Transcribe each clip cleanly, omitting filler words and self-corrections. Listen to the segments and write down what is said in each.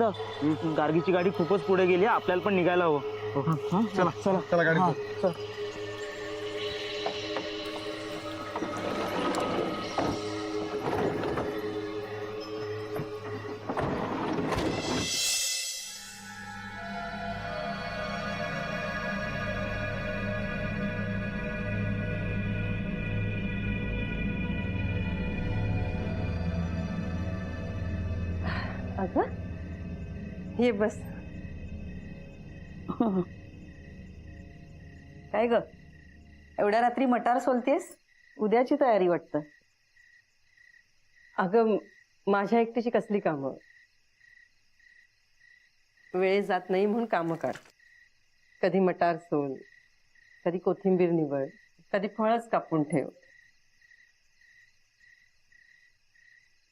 दादा गार्गीची गाडी खूपच पुढे गेली, आपल्याला पण निघायला हवं. चला चला चला गाडी चल. अगं ये बस. काय ग एवढ्या रात्री मटार सोलतेस? उद्याची तयारी वाटतं. अगं माझ्या एकटीची कसली कामं, वेळ जात नाही म्हणून कामं कर. कधी मटार सोल, कधी कोथिंबीर निवड, कधी फळच कापून ठेव.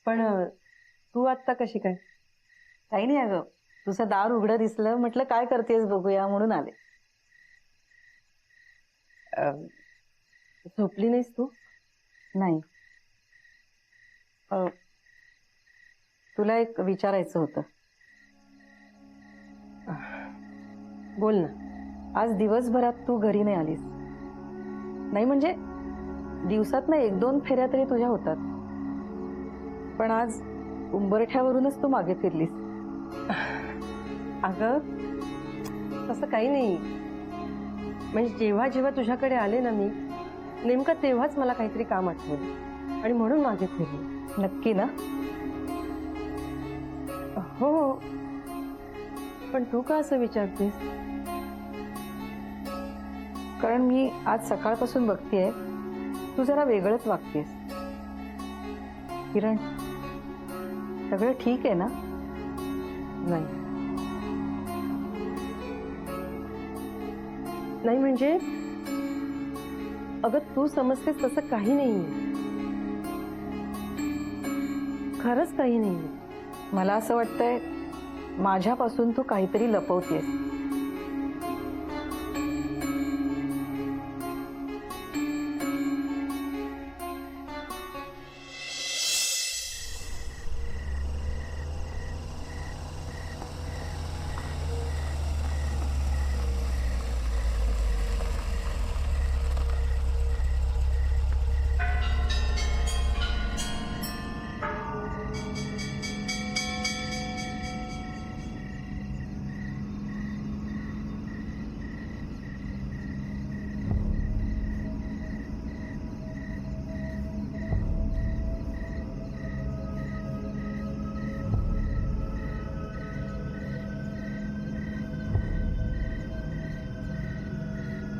पण तू आत्ता कशी काय? काही नाही अगं, तुझं दार उघडं दिसलं, म्हटलं काय करतेस बघूया म्हणून आले. झोपली नाहीस तू? नाही, तुला एक विचारायचं होतं. बोल ना. आज दिवसभरात तू घरी नाही आलीस. नाही म्हणजे दिवसात ना 1-2 फेऱ्या तरी तुझ्या होतात, पण आज उंबरठ्यावरूनच तू मागे फिरलीस. अगं तसं काही नाही, म्हणजे जेव्हा जेव्हा तुझ्याकडे आले ना मी, नेमकं तेव्हाच मला काहीतरी काम आठवलं आणि म्हणून मागे फिरले. नक्की ना? हो, पण तू का असं विचारतेस? कारण मी आज सकाळपासून बघतेय तू जरा वेगळंच वागतेस. किरण, सगळं ठीक आहे ना? नाही नाही म्हणजे अगं तू समजतेस तसं काही नाही, खरंच काही नाही. मला असं वाटतंय माझ्यापासून तू काहीतरी लपवतेस.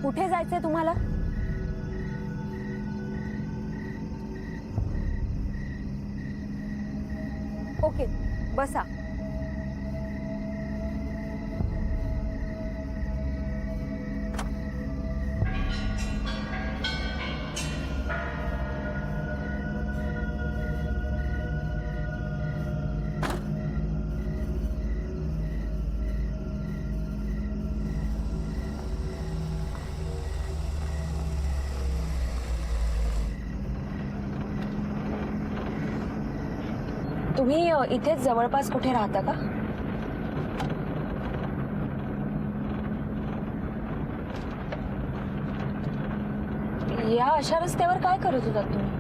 कुठे जायचंय तुम्हाला? ओके, बसा. तुम्ही इथेच जवळपास कुठे राहता का? या अशा रस्त्यावर काय करत होतात तुम्ही?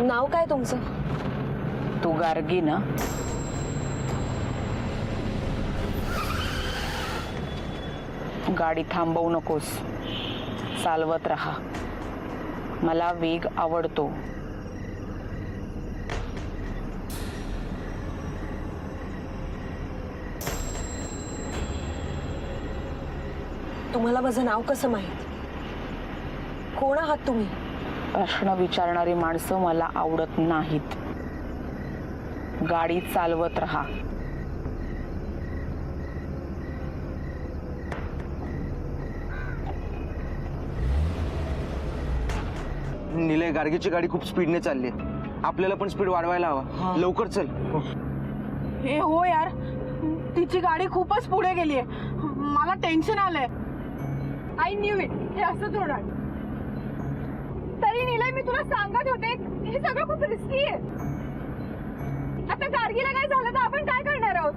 नाव काय तुमचं? तू गार्गी ना? गाडी थांबवू नकोस, चालवत राहा. मला वेग आवडतो. तुम्हाला माझं नाव कसं माहित? कोण आहात तुम्ही? प्रश्न विचारणारी माणसं मला आवडत नाहीत. गाडी चालवत राहा. निलय, गार्गीची गाडी खूप स्पीडने चालली आहे, आपल्याला पण स्पीड वाढवायला हवा. लवकर चल. हे हो यार, तिची गाडी खूपच पुढे गेली आहे. मला टेन्शन आलंय. आय न्यू इट, हे असंच होणार. तरी निलय मी तुला सांगत होते हे सगळं खूप रिस्की आहे. आता गार्गीला काय झालं तर आपण काय करणार आहोत?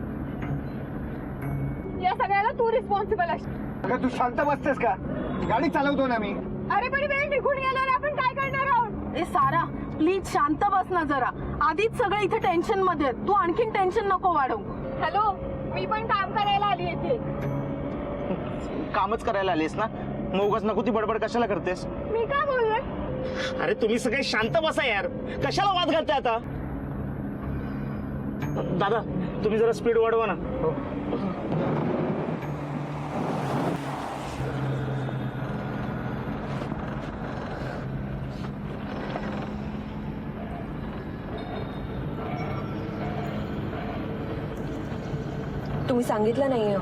या सगळ्याला तू रिस्पॉन्सिबल असशील. अगं तू शांत बसतेस का? गाडी चालवतो ना मी. अरे पण वेळ निघून गेल्यावर आपण काय करणार आहोत? ए सारा प्लीज शांत बस ना जरा. आधीच सगळं इथे टेन्शन मध्ये आहे. तू आणखीन टेन्शन नको वाढवू. हॅलो, मी पण काम करायला आली येते. कामच करायला आलीस ना, मग उगाच नको ती बडबड कशाला करतेस? मी काय बोललोय? अरे तुम्ही सगळे शांत बसा यार, कशाला वाद घालताय आता? दादा तुम्ही जरा स्पीड वाढवा ना. तुम्ही सांगितलं नाहीये.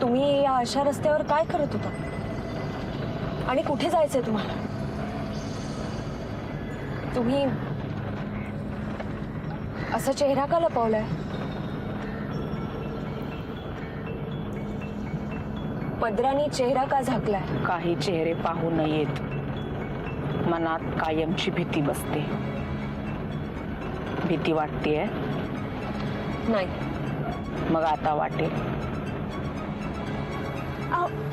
तुम्ही या अशा रस्त्यावर काय करत होता आणि कुठे जायचंय तुम्हाला? तुम्ही असा चेहरा का लपवलाय? पदराने चेहरा का झाकलाय? काही चेहरे पाहू नयेत, मनात कायमची भीती बसते. भीती वाटतेय? नाही. मग आता वाटेल.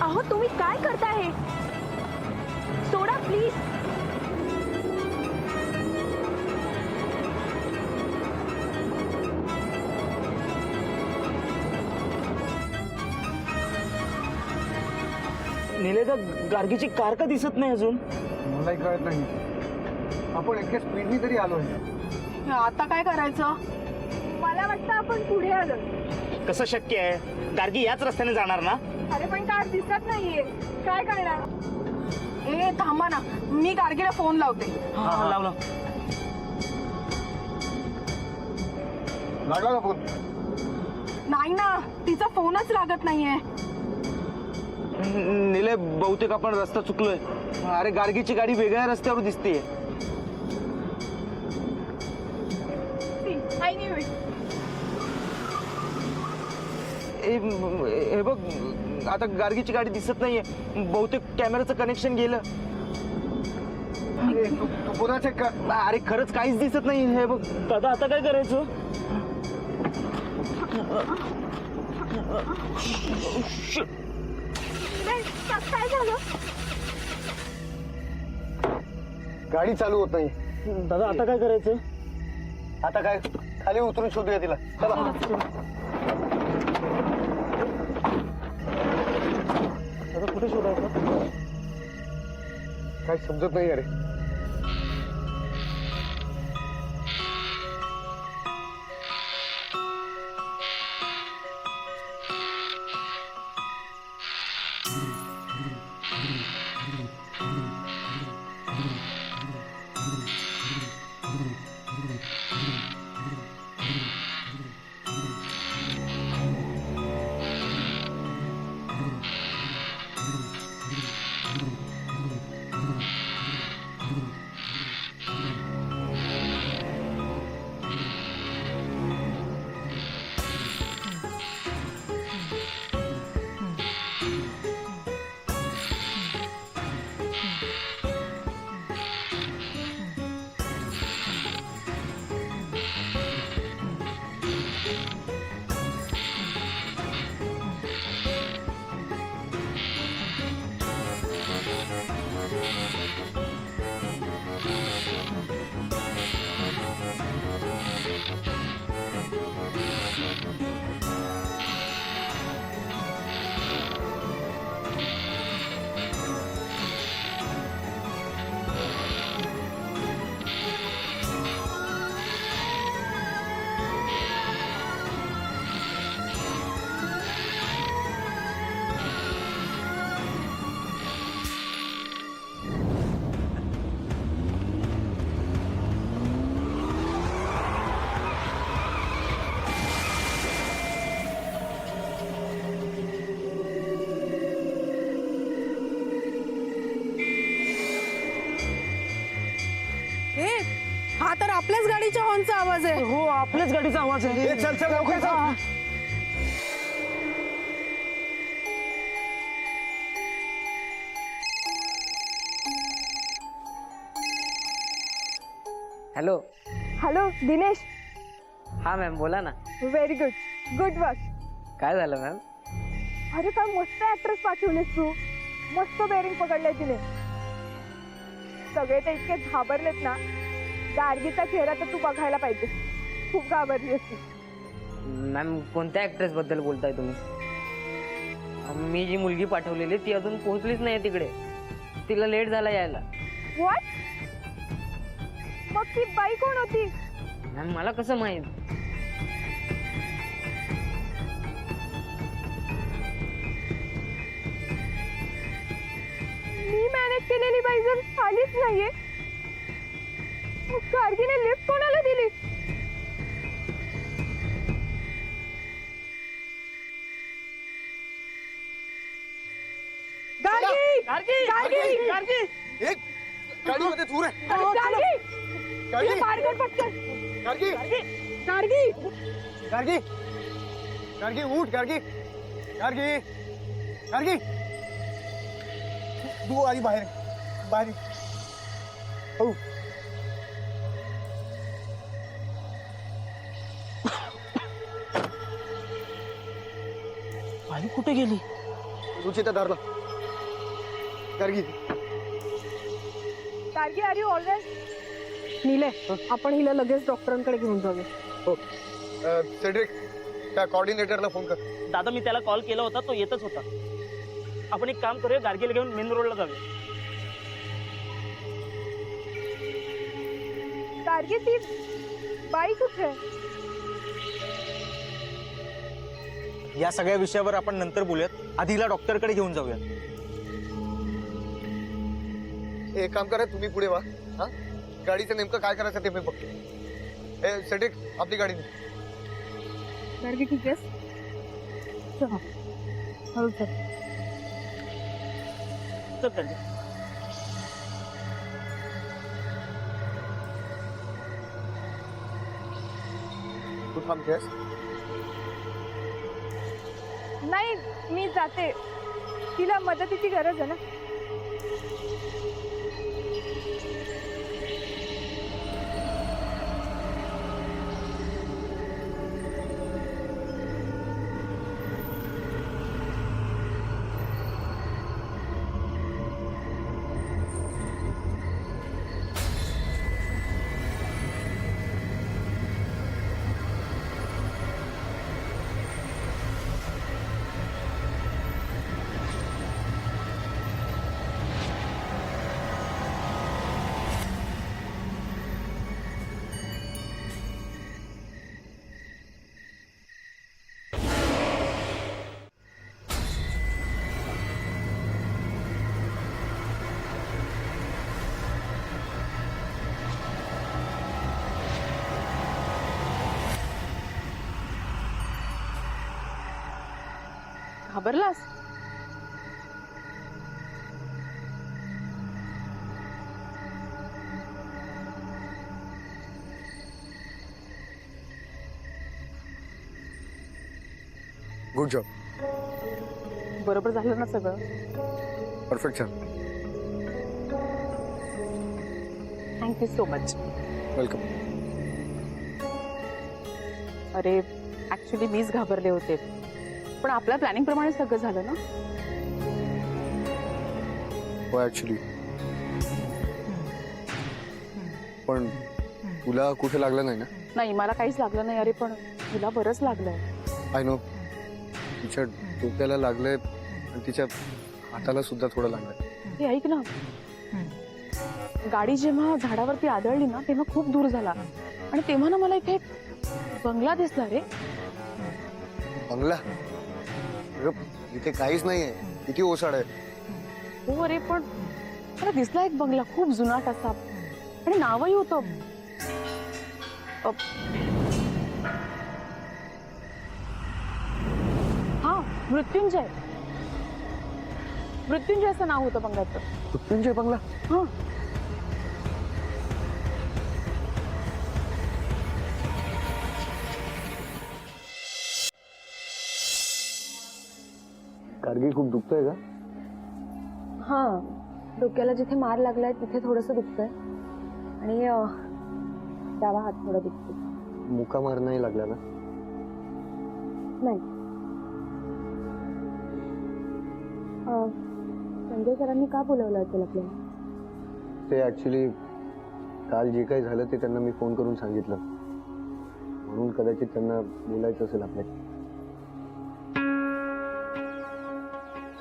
अहो तुम्ही काय करताय? सोडा प्लीज. निलेदा गार्गीची कार का दिसत नाही अजून? मलाही कळत नाही. आपण इतक्या स्पीडनी तरी आलोय. आता काय करायचं? मला वाटतं आपण पुढे आलो. कसं शक्य आहे? गार्गी याच रस्त्याने जाणार ना? अरे पण कार दिसत नाहीये, काय करणार? ए थांबा ना, मी गार्गीला फोन लावते. हा लावला. लागला का फोन? नाही ना, तिचा फोनच लागत नाहीये. निलय बहुतेक आपण रस्ता चुकलोय. अरे गार्गीची गाडी वेगळ्या रस्त्यावर दिसतेय. हे बघ, आता गार्गीची गाडी दिसत नाहीये. बहुतेक कॅमेराचं कनेक्शन गेलं. तू पुन्हा चेक कर. अरे खरंच काहीच दिसत नाही. हे बघ दादा आता काय करायचं? काय झालं? गाडी चालू होत नाही. दादा आता काय करायचं? आता काय, खाली उतरून शोधूया तिला. चला. दादा कुठे शोधायचं? काय समजत नाही अरे. हा तर आपल्याच गाडीच्या हॉर्नचा आवाज आहे. हो आपल्याच गाडीचा आवाज आहे. चल चल लवकर चल. हॅलो. हॅलो दिनेश. हा मॅम बोला ना. Very good. Good work. काय झालं मॅम? अरे काय मस्त ऍक्ट्रेस पाठवलीस तू. मस्त बेरिंग पकडलंय तिने. सगळे ते इतके घाबरलेत ना. गार्गीचा चेहरा तर तू बघायला पाहिजे. खूप घाबरली असती. मॅम कोणत्या ऍक्ट्रेस बद्दल बोलताय तुम्ही? मी जी मुलगी पाठवलेली ती अजून पोहोचलीच नाही तिकडे. तिला लेट झाला यायला. व्हॉट? मग ती बाई कोण होती? मॅम मला कसं माहित? मी मॅनेज केलेली बाई जर आलीच नाहीये, मग गार्गीने लिफ्ट कोणाला दिली? गार्गी! गार्गी! गार्गी! गाडीमध्ये दूर आहे. गार्गी! तिला बाहेर काढ पटकन. गार्गी गार्गी! गार्गी गार्गी उठ. गार्गी गार्गी गार्गी तू आधी बाहेर बाहेर. हो आई कुठे गेली? रुचिता धरला. Gargi Gargi are you alright? नीले, आपण हिला लगेच डॉक्टरांकडे घेऊन जाऊया. हो सेड्रिक त्या कोऑर्डिनेटरला फोन कर. दादा मी त्याला कॉल केला होता, तो येतच होता. आपण एक काम करूया, गार्गीला घेऊन मेन रोडला जाऊया. गार्गी ती बाई कुठे आहे? या सगळ्या विषयावर आपण नंतर बोलूयात. आधीला डॉक्टरकडे घेऊन जाऊयात. एक काम करा, तुम्ही पुढे व्हा. हा गाडीचं नेमकं काय करायचं ते मी बघतो. सेड्रिक आपली गाडी. गार्गी ठीक आहेस? चला. हळू चल. चल गार्गी. तू थांबतेस? नाही मी जाते. तिला मदतीची गरज आहे ना. घाबरलास? Good job. बरोबर झालं ना सगळं? Perfect sir. Thank you so much. Welcome. अरे ऍक्च्युली मीच घाबरले होते, पण आपल्या प्लॅनिंग प्रमाणे सगळं झालं ना. हो ऍक्च्युली. पण तुला कुठे लागलं नाही ना? नाही मला काहीच लागलं नाही. अरे पण तुला बरंच लागलंय. I know. तिच्या डोक्याला लागलंय आणि तिच्या हाताला सुद्धा थोडं लागलंय. हे ऐक ना, गाडी जेव्हा झाडावरती आदळली ना तेव्हा खूप दूर झाला आणि तेव्हा ना मला इथे एक बंगला दिसला रे. बंगला? अगं, इथे काहीच नाहीये. किती ओसाड आहे. हो अरे पण मला दिसला एक बंगला खूप जुनाट असा आणि नावही होतं. हा मृत्युंजय. मृत्युंजय असं नाव होतं बंगल्याचं. मृत्युंजय बंगला? हा. गार्गी खूप दुखतंय का? हां, डोक्याला जिथे मार लागलाय तिथे थोडंसं दुखतंय आणि डावा हात थोडा दुखतो. मुका मार नाही लागला ना? नाही. संजय सरांनी का बोलवलं असेल आपल्याला? ते ऍक्च्युली काल जे काही झालं ते त्यांना मी फोन करून सांगितलं, म्हणून कदाचित त्यांना बोलायचं असेल आपल्याला.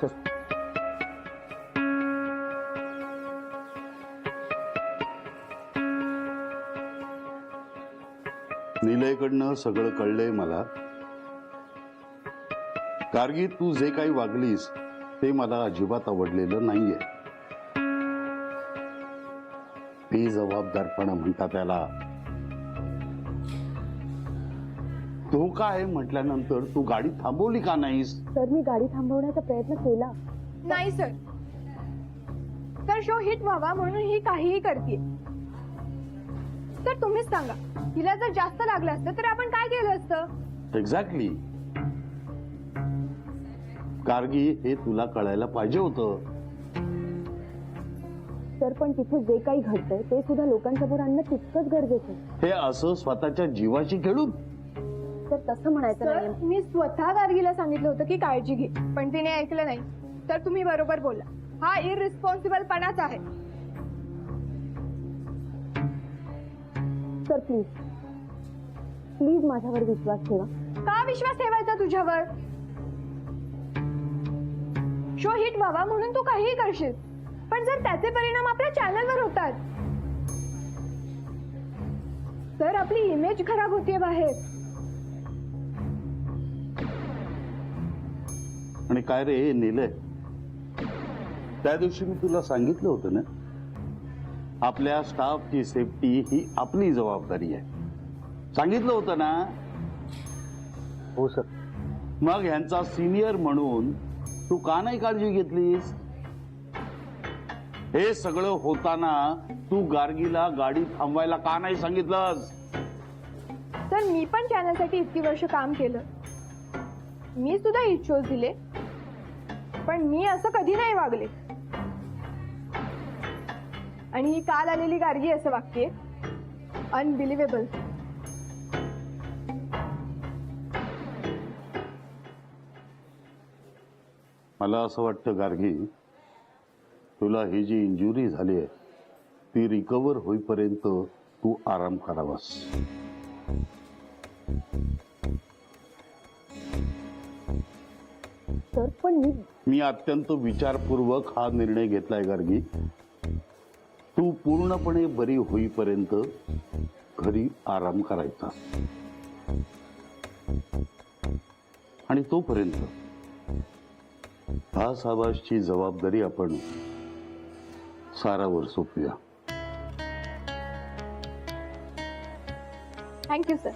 सर, निलयकडनं सगळं कळलंय मला. गार्गी, तू जे काही वागलीस ते मला अजिबात आवडलेलं नाहीये. बेजबाबदारपणा म्हणतात त्याला. धोका आहे म्हटल्यानंतर तू गाडी थांबवली का नाहीस? सर, मी गाडी थांबवण्याचा प्रयत्न केला. नाही सर. तर शो हिट व्हावा म्हणून ही काहीही करते. तर तुम्हीच सांगा, हिला जर जास्त लागलं असतं तर आपण काय केलं असतं? एक्झॅक्टली. गार्गी, हे तुला कळायला पाहिजे होतं. सर, पण तिथे जे काही घडतंय ते सुद्धा लोकांसमोर आणणं तितकंच गरजेचं आहे. हे असं स्वतःच्या जीवाशी खेळून? तर तसं म्हणायचं नाही. मी स्वतः गार्गीला सांगितलं होतं की काळजी घे, पण तिने ऐकलं नाही. तर तुम्ही बरोबर बोला, हा इररिस्पॉन्सिबलपणाच आहे. सर, प्लीज प्लीज माझ्यावर विश्वास ठेवा. का विश्वास ठेवायचा तुझ्यावर? शो हिट व्हावा म्हणून तू काहीही करशील, पण जर त्याचे परिणाम आपल्या चॅनलवर होतात तर आपली इमेज खराब होतीये बाहेर. आणि काय रे निलय, त्या दिवशी मी तुला सांगितलं होतं ना, आपल्या स्टाफची सेफ्टी ही आपली जबाबदारी आहे. सांगितलं होतं ना? हो सर. मग ह्यांचा सिनियर म्हणून तू का नाही काळजी घेतलीस? हे सगळं होताना तू गार्गीला गाडी थांबवायला का नाही सांगितलंस? तर मी पण चॅनलसाठी इतकी वर्ष काम केलं, मी सुद्धा हिट शोज दिले, पण मी असं कधी नाही वागले. आणि ही काल आलेली गार्गी असं वागतेय, अनबिलिव्हेबल. मला असं वाटतं गार्गी, तुला ही जी इंजुरी झाली आहे ती रिकवर होईपर्यंत तू आराम करावास. तर पण मी अत्यंत विचारपूर्वक हा निर्णय घेतलाय गार्गी. तू पूर्णपणे बरी होईपर्यंत घरी आराम करायचा, आणि तोपर्यंत हा साबासची जबाबदारी आपण सारावर सोपूया. Thank you sir.